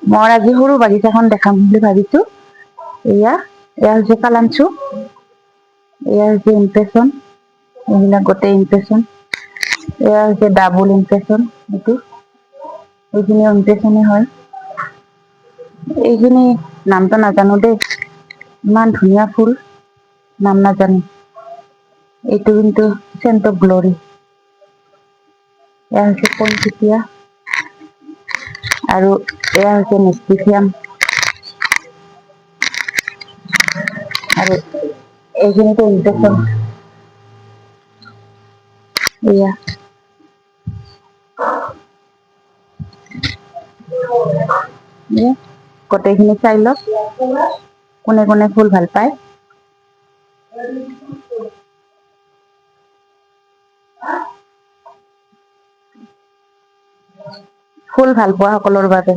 মই আজি সৰু বাগিচাখন দেখাম বুলি ভাবিছো। এয়া এয়া হৈছে কালামচু, এয়া হৈছে ইমপ্ৰেশ্যন, এইবিলাক গোটেই ইমপ্ৰেশ্যন। এয়া হৈছে ডাবল ইমপ্ৰেশ্যন, এইখিনিও ইমপ্ৰেশ্যনে হয়। এইখিনি নামটো নাজানো দেই, ইমান ধুনীয়া ফুল, নাম নাজানো। এইটো কিন্তু চেণ্ট অফ গ্লৰি। এয়া হৈছে পইনচেটিয়া আৰু এয়া হৈছে মিষ্টিচিয়াম আৰু এইখিনিতো ইমপ্ৰেশ্যন। এয়া গোটেইখিনি চাই লওক, কোনে কোনে ফুল ভাল পায়। ফুল ভাল পোৱা সকলৰ বাবে